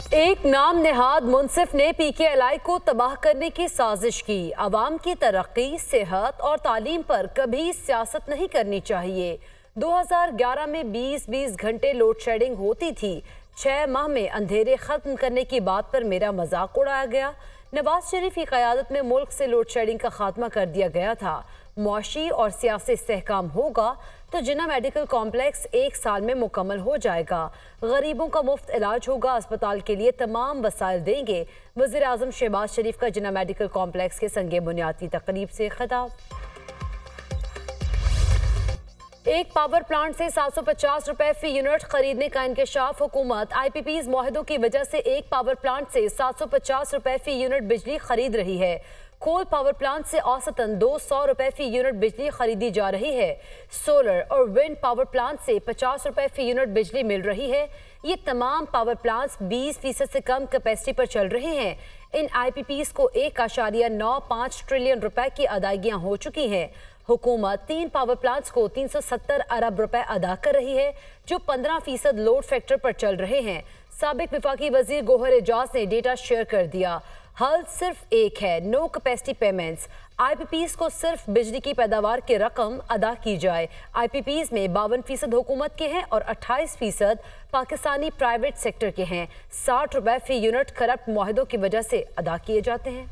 एक नाम नेहाद मुंसिफ ने पीकेएलआई को तबाह करने की साजिश की। अवाम की तरक्की, सेहत और तालीम पर कभी सियासत नहीं करनी चाहिए। 2011 में 20-20 घंटे लोड शेडिंग होती थी। 6 माह में अंधेरे खत्म करने की बात पर मेरा मजाक उड़ाया गया। नवाज शरीफ की क़यादत में मुल्क से लोड शेडिंग का खात्मा कर दिया गया था। मुआशी और सियासी इस्तेहकाम होगा तो जिन्ना मेडिकल कॉम्प्लेक्स 1 साल में मुकम्मल हो जाएगा। गरीबों का मुफ्त इलाज होगा। अस्पताल के लिए तमाम वसाइल देंगे। वज़ीर आज़म शहबाज शरीफ का जिन्ना मेडिकल कॉम्प्लेक्स के संगे बुनियादी तकरीब से खिताब। एक पावर प्लांट से 750 रुपए फी यूनिट खरीदने का इंकशाफ। हुकूमत IPPs मुआहदों की वजह से एक पावर प्लांट से 750 रुपए फी यूनिट बिजली खरीद रही है। कोल पावर प्लांट से औसतन 200 रुपए फी यूनिट बिजली खरीदी जा रही है। सोलर और विंड पावर प्लांट से 50 रुपए फी यूनिट बिजली मिल रही है। ये तमाम पावर प्लांट्स 20% से कम कैपेसिटी पर चल रहे हैं। इन IPPs को 1.95 ट्रिलियन रुपए की अदायगियां हो चुकी हैं। हुकूमत 3 पावर प्लांट्स को 370 अरब रुपए अदा कर रही है, जो 15% लोड फैक्टर पर चल रहे हैं। साबिक विफाकी वजीर गोहर एजाज ने डेटा शेयर कर दिया। हल सिर्फ एक है, नो कैपेसिटी पेमेंट्स। IPPs को सिर्फ बिजली की पैदावार की रकम अदा की जाए। IPPs में 52% हुकूमत के हैं और 28% पाकिस्तानी प्राइवेट सेक्टर के हैं। 60 रुपए फी यूनिट करप्ट मुआहदों की वजह से अदा किए जाते हैं।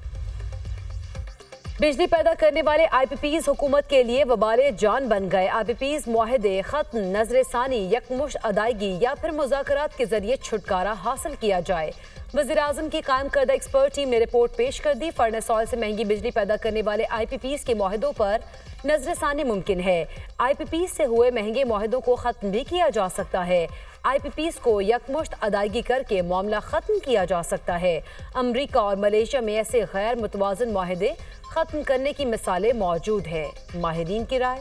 बिजली पैदा करने वाले IPPs हुकूमत के लिए वबाले जान बन गए। IPPs मुआहदे खत्म, नजरसानी, यकमुश्त अदायगी या फिर मुज़ाकरात के जरिए छुटकारा हासिल किया जाए। वज़ीर आज़म की कायम करदा एक्सपर्ट टीम ने रिपोर्ट पेश कर दी। फर्नेस ऑयल से महंगी बिजली पैदा करने वाले IPPs के मुआहदों पर नजरसानी मुमकिन है। IPPs से हुए महंगे मुआहदों को खत्म भी किया जा सकता है। IPPs को यकमुश्त अदायगी करके मामला खत्म किया जा सकता है। अमरीका और मलेशिया में ऐसे गैर मुतवाज़िन मुआहदे खत्म करने की मिसालें मौजूद हैं। माहिरीन की राय।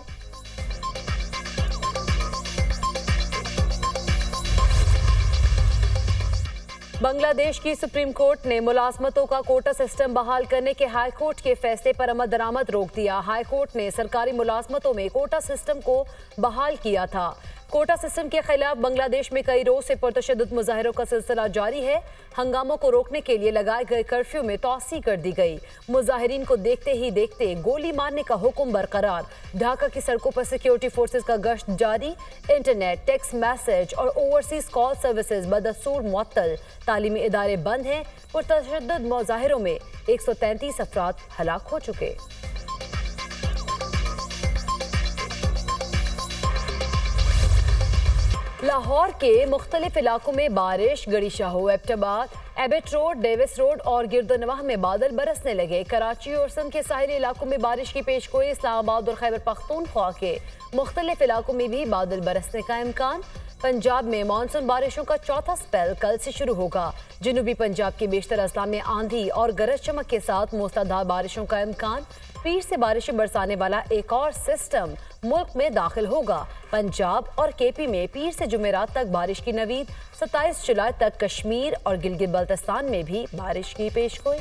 बांग्लादेश की सुप्रीम कोर्ट ने मुलाजमतों का कोटा सिस्टम बहाल करने के हाई कोर्ट के फैसले पर अमल दरामद रोक दिया। हाई कोर्ट ने सरकारी मुलाजमतों में कोटा सिस्टम को बहाल किया था। कोटा सिस्टम के खिलाफ बांग्लादेश में कई रोज से पुरतशद्दुद मुजाहिरों का सिलसिला जारी है। हंगामों को रोकने के लिए लगाए गए कर्फ्यू में तौसी कर दी गई। मुजाहिरीन को देखते ही देखते गोली मारने का हुक्म बरकरार। ढाका की सड़कों पर सिक्योरिटी फोर्सेज का गश्त जारी। इंटरनेट, टेक्स्ट मैसेज और ओवरसीज कॉल सर्विसेज बदस्तूर मुअत्तल। तालीमी इदारे बंद हैं। पुरतशद्दुद मुजाहिरों में 133 अफराद हलाक हो चुके। लाहौर के मुख्तलिफ इलाकों में बारिश। गड़ी Shaho, Abbottabad, Abbott road, Davis road और गिरदोनवाह में बादल बरसने लगे। कराची और सिंध के साहिली इलाकों में बारिश की पेशगोई। इस्लामाबाद और खैबर पख्तूनख्वा के मुख्तलिफ इलाकों में भी बादल बरसने का इम्कान। पंजाब में मानसून बारिशों का चौथा स्पेल कल से शुरू होगा। जनूबी पंजाब के बेशतर अजला में आंधी और गरज चमक के साथ मूसलाधार बारिशों का इम्कान। पीर से बारिशें बरसाने वाला एक और सिस्टम मुल्क में दाखिल होगा। पंजाब और KP में पीर से जुमेरात तक बारिश की नवीद। 27 जुलाई तक कश्मीर और गिलगित बल्तिस्तान में भी बारिश की पेशगोई।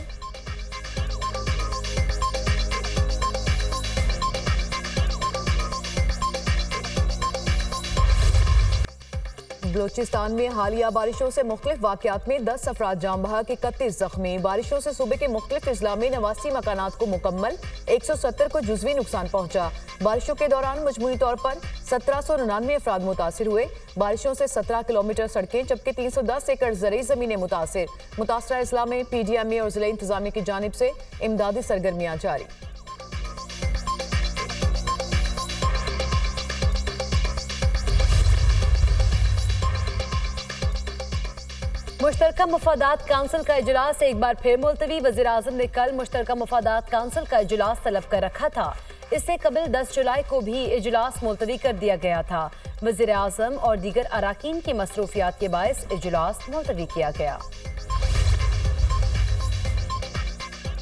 बलोचिस्तान में हालिया बारिशों से मुख्तलिफ वाक़यात में 10 अफराद जान बहक, 31 जख्मी। बारिशों से सूबे के मुख्तलिफ अजला में 89 मकानात को मुकम्मल, 170 को जुज़वी नुकसान पहुंचा। बारिशों के दौरान मजमूई तौर पर 1799 अफराद मुतासिर हुए। बारिशों से 17 किलोमीटर सड़कें जबकि 310 एकड़ ज़रई ज़मीनें मुतासिर। मुतासरा अजला में PDMA और ज़िला इंतज़ामिया की जानिब से इमदादी सरगर्मियाँ जारी। मुश्तरका मुफादात काउंसिल का इजलास एक बार फिर मुलतवी। वज़ीर आज़म ने कल मुश्तरका मुफादात काउंसिल का इजलास तलब कर रखा था। इससे कबल 10 जुलाई को भी इजलास मुलतवी कर दिया गया था। वज़ीर आज़म और दीगर अराकीन की मसरूफियात के बायस इजलास मुलतवी किया गया।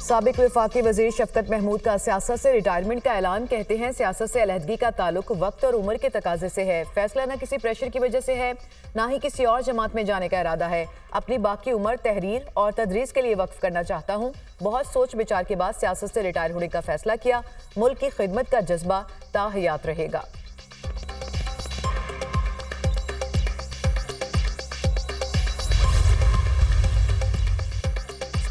साबिक वफाकी वज़ीर शफकत महमूद का सियासत से रिटायरमेंट का ऐलान। कहते हैं सियासत से अलहदगी का ताल्लुक वक्त और उम्र के तकाजे से है। फैसला न किसी प्रेशर की वजह से है, ना ही किसी और जमात में जाने का इरादा है। अपनी बाकी उम्र तहरीर और तदरीस के लिए वक्फ करना चाहता हूँ। बहुत सोच विचार के बाद सियासत से रिटायर होने का फैसला किया। मुल्क की खिदमत का जज्बा ताहयात रहेगा।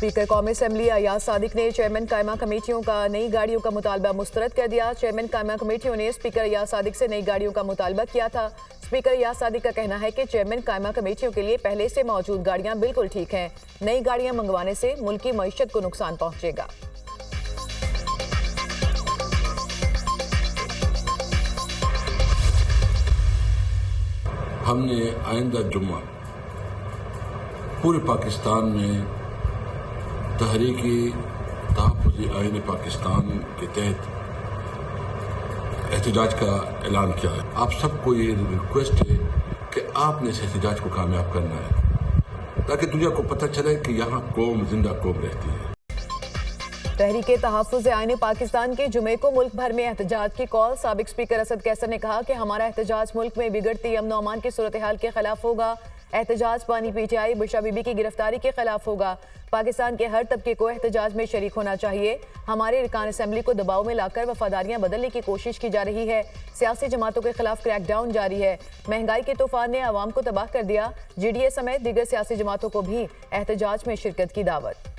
स्पीकर कौमी असेंबली अयाज सादिक ने चेयरमैन कायमा कमेटियों का नई गाड़ियों का मुतालबा मुस्तरद कर दिया। चेयरमैन कायमा कमेटियों ने स्पीकर अयाज सादिक से नई गाड़ियों का मुतालबा किया था। स्पीकर अयाज सादिक का कहना है कि चेयरमैन कायमा कमेटियों के लिए पहले से मौजूद गाड़ियां बिल्कुल ठीक हैं। नई गाड़ियां मंगवाने से मुल्क की मईशत को नुकसान पहुंचेगा। हमने आइंदा जुम्मा पूरे पाकिस्तान में तहरीकी तहफ़्फ़ुज़ आईन पाकिस्तान के तहत एहतजाज का ऐलान किया है। आप सबको ये रिक्वेस्ट है कि आपने इस एहतजाज को कामयाब करना है ताकि दुनिया को पता चले कि यहाँ कौम जिंदा कौम रहती है। तहरीके तहफ़्फ़ुज़ आईन पाकिस्तान के जुमे को मुल्क भर में एहतजाज की कॉल। साबिक स्पीकर असद कैसर ने कहा कि हमारा एहतजाज मुल्क में बिगड़ती अमन अमान की सूरत हाल के खिलाफ होगा। एहतजाज पानी पीटीआई बुशरा बीबी की गिरफ्तारी के खिलाफ होगा। पाकिस्तान के हर तबके को एहतजाज में शरीक होना चाहिए। हमारे अरकान असेंबली को दबाव में लाकर वफादारियां बदलने की कोशिश की जा रही है। सियासी जमातों के खिलाफ क्रैकडाउन जारी है। महंगाई के तूफान ने आवाम को तबाह कर दिया। GDA समेत दीगर सियासी जमातों को भी एहतजाज में शिरकत की दावत।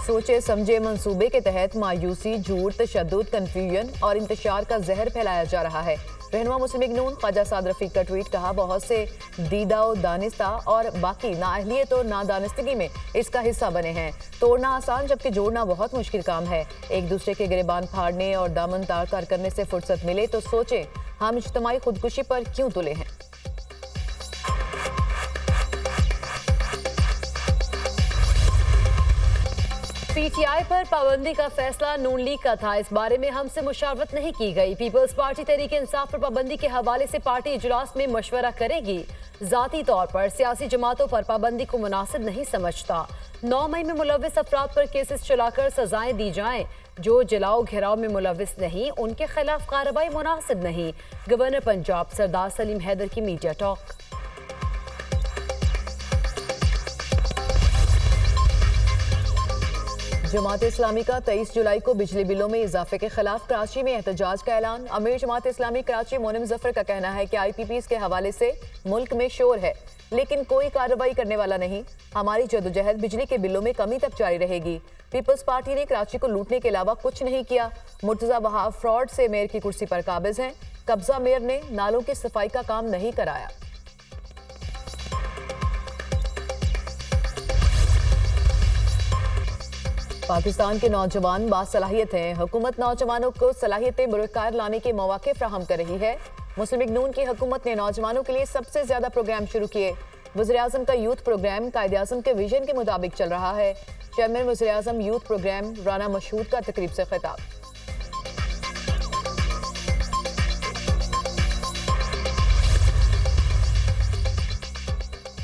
सोचे समझे मंसूबे के तहत मायूसी, झूठ, तशद्दुद, कन्फ्यूजन और इंतशार का जहर फैलाया जा रहा है। रहनुमा मुस्लिम लीग नून ख्वाजा साद रफीक का ट्वीट। कहा, बहुत से दीदा और दानिस्ता और बाकी नाअहलियत और नादानिस्तगी में इसका हिस्सा बने हैं। तोड़ना आसान जबकि जोड़ना बहुत मुश्किल काम है। एक दूसरे के गिरेबान फाड़ने और दामन तार तार करने से फुर्सत मिले तो सोचें हम इज्तिमाई खुदकुशी पर क्यों तुले हैं। पीटीआई पर पाबंदी का फैसला नून लीग का था। इस बारे में हमसे मुशावरत नहीं की गई। पीपल्स पार्टी तहरीक इंसाफ पर पाबंदी के हवाले से पार्टी इजलास में मशवरा करेगी। जाती तौर पर सियासी जमातों पर पाबंदी को मुनासिब नहीं समझता। 9 मई में मुलव्विस अफराद पर केसेस चलाकर सजाएं दी जाएं। जो जलाओ घेराव में मुलव्विस नहीं उनके खिलाफ कार्रवाई मुनासिब नहीं। गवर्नर पंजाब सरदार सलीम हैदर की मीडिया टॉक। जमात इस्लामी का 23 जुलाई को बिजली बिलों में इजाफे के खिलाफ कराची में एहतजाज का ऐलान। अमीर जमात इस्लामी कराची मोनिम जफर का कहना है कि IPPs के हवाले से मुल्क में शोर है लेकिन कोई कार्रवाई करने वाला नहीं। हमारी जदोजहद बिजली के बिलों में कमी तक जारी रहेगी। पीपल्स पार्टी ने कराची को लूटने के अलावा कुछ नहीं किया। मुर्तजा वहाब फ्रॉड से मेयर की कुर्सी पर काबिज हैं। कब्जा मेयर ने नालों की सफाई का काम नहीं कराया। पाकिस्तान के नौजवान बासलाहियत हैं। हुकूमत नौजवानों को सलाहियतें बुरकार लाने के मौके फ्राहम कर रही है। मुस्लिम लीग नून की हुकूमत ने नौजवानों के लिए सबसे ज्यादा प्रोग्राम शुरू किए। वज़ीर-ए-आज़म का यूथ प्रोग्राम कायदे-ए-आज़म के विजन के मुताबिक चल रहा है। चेयरमैन वज़ीर-ए-आज़म यूथ प्रोग्राम राना मशहूद का तकरीब से खिताब।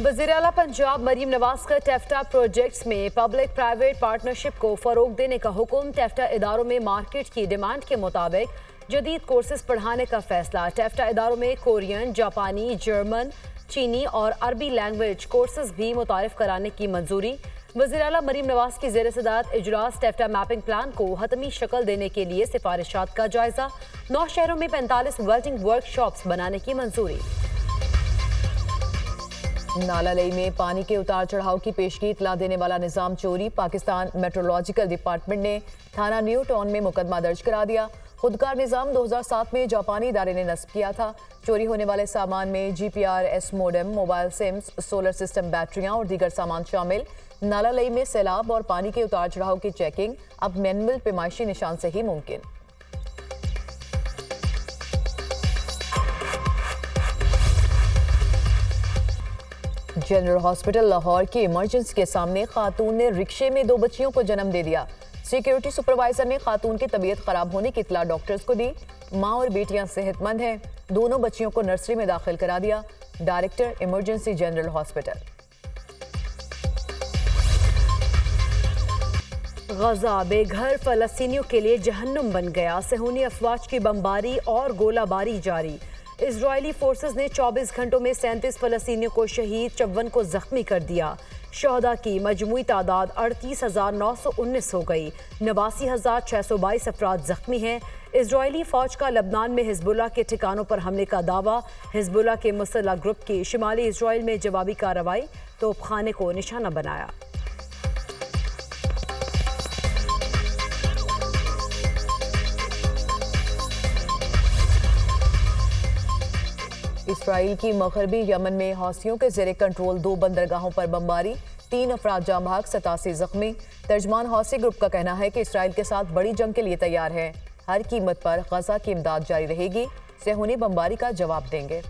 वज़ीर आला पंजाब मरीम नवाज का टेफ्टा प्रोजेक्ट्स में पब्लिक प्राइवेट पार्टनरशिप को फरोग देने का हुक्म। टेफ्टा इदारों में मार्केट की डिमांड के मुताबिक जदीद कोर्सेज पढ़ाने का फैसला। टेफ्टा इदारों में कोरियन, जापानी, जर्मन, चीनी और अरबी लैंग्वेज कोर्सेज भी मुतारिफ कराने की मंजूरी। वज़ीर आला मरीम नवाज की ज़ेर सदारत इजलास। टेफ्टा मैपिंग प्लान को हतमी शक्ल देने के लिए सिफारिशात का जायजा। 9 शहरों में 45 वेल्डिंग वर्कशॉप्स बनाने की मंजूरी। नालालई में पानी के उतार चढ़ाव की पेशगी इतला देने वाला निजाम चोरी। पाकिस्तान मेट्रोलॉजिकल डिपार्टमेंट ने थाना न्यू टाउन में मुकदमा दर्ज करा दिया। खुदकार निजाम 2007 में जापानी इदारे ने नस्ब किया था। चोरी होने वाले सामान में GPRS modem, mobile sims, solar system बैटरियां और दीगर सामान शामिल। नालालई में सैलाब और पानी के उतार चढ़ाव की चेकिंग अब मैनुअल पैमाइशी निशान से ही मुमकिन। जनरल हॉस्पिटल लाहौर की इमरजेंसी के सामने खातून ने रिक्शे में 2 बच्चियों को जन्म दे दिया। सिक्योरिटी सुपरवाइजर ने खातून की तबीयत खराब होने की इत्तला डॉक्टर्स को दी। मां और बेटियां सेहतमंद हैं। दोनों बच्चियों को नर्सरी में दाखिल करा दिया। Director emergency general hospital. Gaza बेघर फलस्तीनियों के लिए जहन्नुम बन गया। सेहूनी अफवाज की बमबारी और गोलाबारी जारी। इजरायली फोर्सेस ने 24 घंटों में 37 फलस्तीनियों को शहीद, 54 को जख्मी कर दिया। शहदा की मजमूई तादाद 38,919 हो गई। 89,622 अफराद जख्मी हैं। इजरायली फौज का लबनान में हिजबुल्लाह के ठिकानों पर हमले का दावा। हिजबुल्लाह के मुसल्लह ग्रुप की शिमाली इजराइल में जवाबी कार्रवाई, तोपखाने को निशाना बनाया। इसराइल की मगरबी यमन में हौसियों के जेर कंट्रोल 2 बंदरगाहों पर बमबारी, 3 अफराद जाँ बहक, 87 जख्मी। तर्जमान हौसी ग्रुप का कहना है कि इसराइल के साथ बड़ी जंग के लिए तैयार है। हर कीमत पर गजा की इमदाद जारी रहेगी। सेहूनी बमबारी का जवाब देंगे।